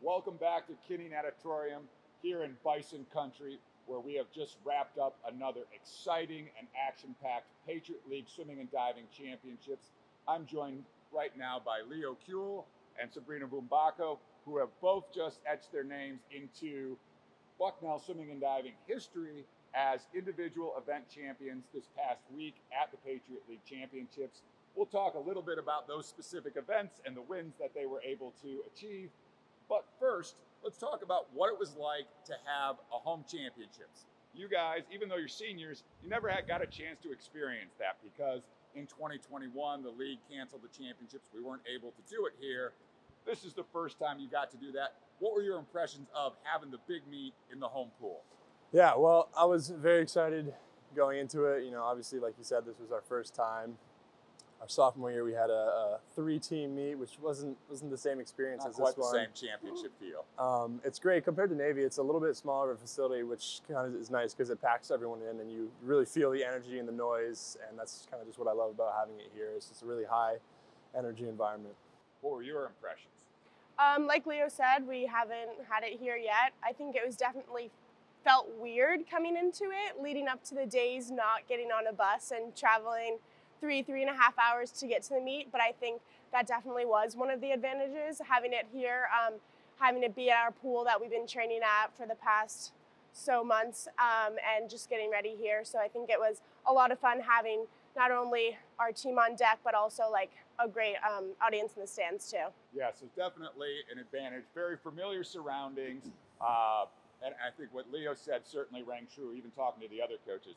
Welcome back to Kinney Natatorium here in Bison Country, where we have just wrapped up another exciting and action-packed Patriot League Swimming and Diving Championships. I'm joined right now by Leo Kuehl and Sabrina Vumbacco, who have both just etched their names into Bucknell Swimming and Diving history as individual event champions this past week at the Patriot League Championships. We'll talk a little bit about those specific events and the wins that they were able to achieve. But first, let's talk about what it was like to have a home championships. You guys, even though you're seniors, you never got a chance to experience that because in 2021, the league canceled the championships. We weren't able to do it here. This is the first time you got to do that. What were your impressions of having the big meet in the home pool? Yeah, well, I was very excited going into it. You know, obviously, like you said, this was our first time. Our sophomore year, we had a three-team meet, which wasn't the same experience as this one. Not quite the same championship feel. It's great. Compared to Navy, it's a little bit smaller of a facility, which kind of is nice because it packs everyone in and you really feel the energy and the noise, and that's kind of just what I love about having it here. It's just a really high energy environment. What were your impressions? Like Leo said, we haven't had it here yet. I think it was definitely felt weird coming into it, leading up to the days not getting on a bus and traveling 3.5 hours to get to the meet, but I think that definitely was one of the advantages, having it here, having it be at our pool that we've been training at for the past months, and just getting ready here. So I think it was a lot of fun having not only our team on deck, but also like a great audience in the stands too. Yeah, so definitely an advantage. Very familiar surroundings, and I think what Leo said certainly rang true, even talking to the other coaches.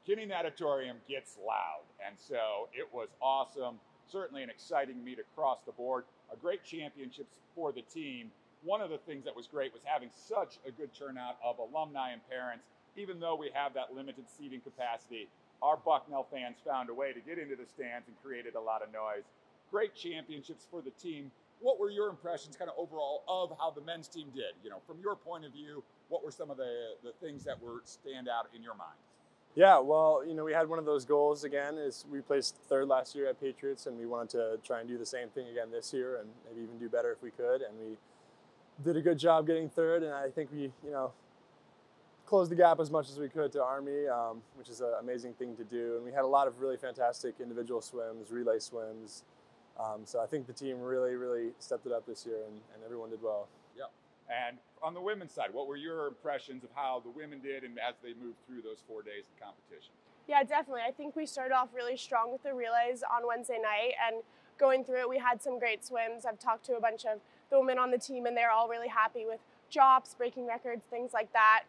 Kinney Natatorium gets loud, and so it was awesome. Certainly an exciting meet across the board. A great championships for the team. One of the things that was great was having such a good turnout of alumni and parents. Even though we have that limited seating capacity, our Bucknell fans found a way to get into the stands and created a lot of noise. Great championships for the team. What were your impressions kind of overall of how the men's team did? You know, from your point of view, what were some of the things that were stand out in your mind? Yeah, well, you know, we had one of those goals again, is we placed third last year at Patriots, and we wanted to try and do the same thing again this year and maybe even do better if we could. And we did a good job getting third, and I think we, you know, closed the gap as much as we could to Army, which is an amazing thing to do. And we had a lot of really fantastic individual swims, relay swims. So I think the team really stepped it up this year, and everyone did well. Yep. And on the women's side, what were your impressions of how the women did and as they moved through those 4 days of competition? Yeah, definitely. I think we started off really strong with the relays on Wednesday night, and going through it, we had some great swims. I've talked to a bunch of the women on the team, and they're all really happy with drops, breaking records, things like that.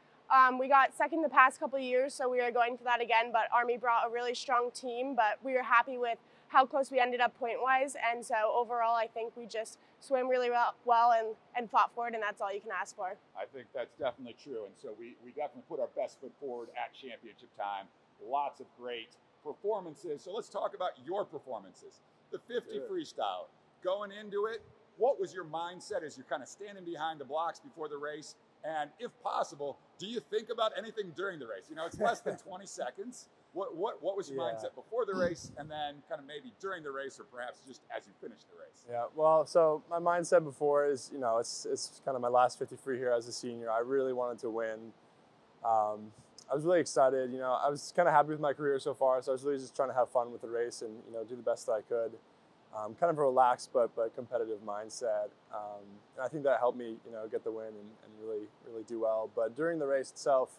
We got second the past couple of years, so we are going for that again, but Army brought a really strong team, but we were happy with how close we ended up point-wise, and so overall I think we just swam really well and fought forward, and that's all you can ask for. I think that's definitely true, and so we definitely put our best foot forward at championship time. Lots of great performances. So let's talk about your performances. The 50 freestyle, going into it, what was your mindset as you're kind of standing behind the blocks before the race? And if possible, do you think about anything during the race? You know, it's less than 20 seconds. What was your mindset before the race, and then kind of maybe during the race, or perhaps just as you finish the race? Yeah, well, so my mindset before is, you know, it's kind of my last 50 free here as a senior. I really wanted to win. I was really excited. You know, I was kind of happy with my career so far, so I was really just trying to have fun with the race and, you know, do the best that I could. Kind of a relaxed but competitive mindset. And I think that helped me, you know, get the win and really do well. But during the race itself,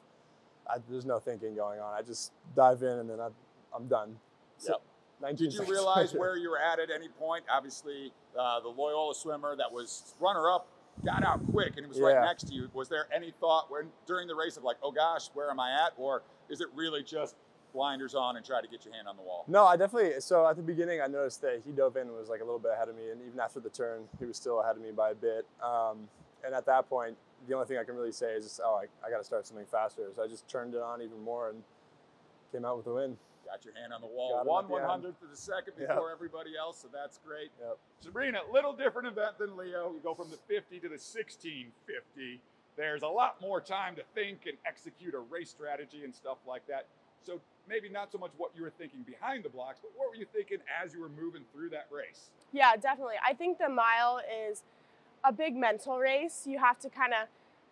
there's no thinking going on. I just dive in and then I'm done. So, yep. Did you realize where you were at any point? Obviously, the Loyola swimmer that was runner-up got out quick and he was right next to you. Was there any thought during the race of like, oh gosh, where am I at? Or is it really just blinders on and try to get your hand on the wall? No, I definitely, so at the beginning I noticed that he dove in and was like a little bit ahead of me, and even after the turn he was still ahead of me by a bit. And at that point, the only thing I can really say is just, I got to start something faster. So I just turned it on even more and came out with a win. Got your hand on the wall. 1/100th of a second before everybody else, so that's great. Yep. Sabrina, little different event than Leo. You go from the 50 to the 1650. There's a lot more time to think and execute a race strategy and stuff like that. So maybe not so much what you were thinking behind the blocks, but what were you thinking as you were moving through that race? Yeah, definitely. I think the mile is a big mental race. You have to kind of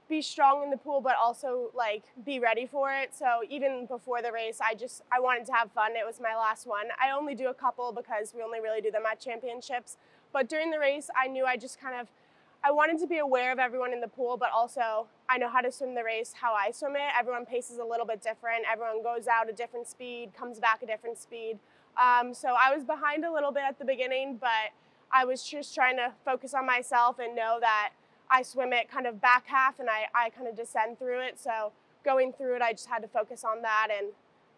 be strong in the pool, but also like be ready for it. So even before the race, I wanted to have fun. It was my last one. I only do a couple because we only really do them at championships. But during the race, I knew I wanted to be aware of everyone in the pool, but also I know how to swim the race, how I swim it. Everyone paces a little bit different. Everyone goes out a different speed, comes back a different speed. So I was behind a little bit at the beginning, but I was just trying to focus on myself and know that I swim it kind of back half and I kind of descend through it. So going through it, I just had to focus on that and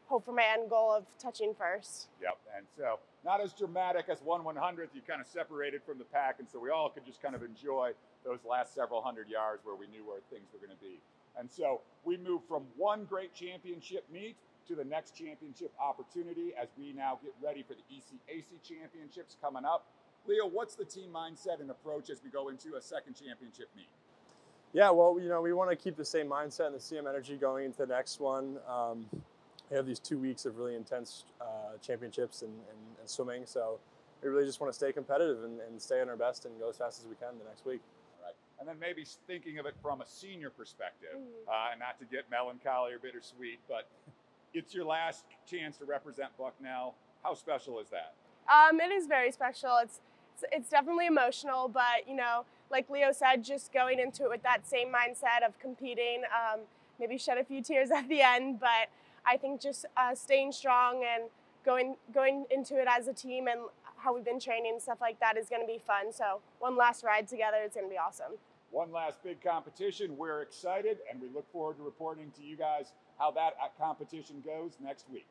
hope for my end goal of touching first. Yep, and so not as dramatic as 1/100th. You kind of separated from the pack, and so we all could just kind of enjoy those last several hundred yards where we knew where things were going to be. And so we moved from one great championship meet to the next championship opportunity as we now get ready for the ECAC championships coming up. Leo, what's the team mindset and approach as we go into a second championship meet? Yeah, well, you know, we want to keep the same mindset and the same energy going into the next one. We have these 2 weeks of really intense championships and swimming, so we really just want to stay competitive and stay on our best and go as fast as we can the next week. All right. And then maybe thinking of it from a senior perspective, and not to get melancholy or bittersweet, but it's your last chance to represent Bucknell. How special is that? It is very special. It's definitely emotional, but you know, like Leo said, just going into it with that same mindset of competing, maybe shed a few tears at the end, but I think just staying strong and going into it as a team and how we've been training and stuff like that is going to be fun. So one last ride together, it's going to be awesome. One last big competition. We're excited, and we look forward to reporting to you guys how that competition goes next week.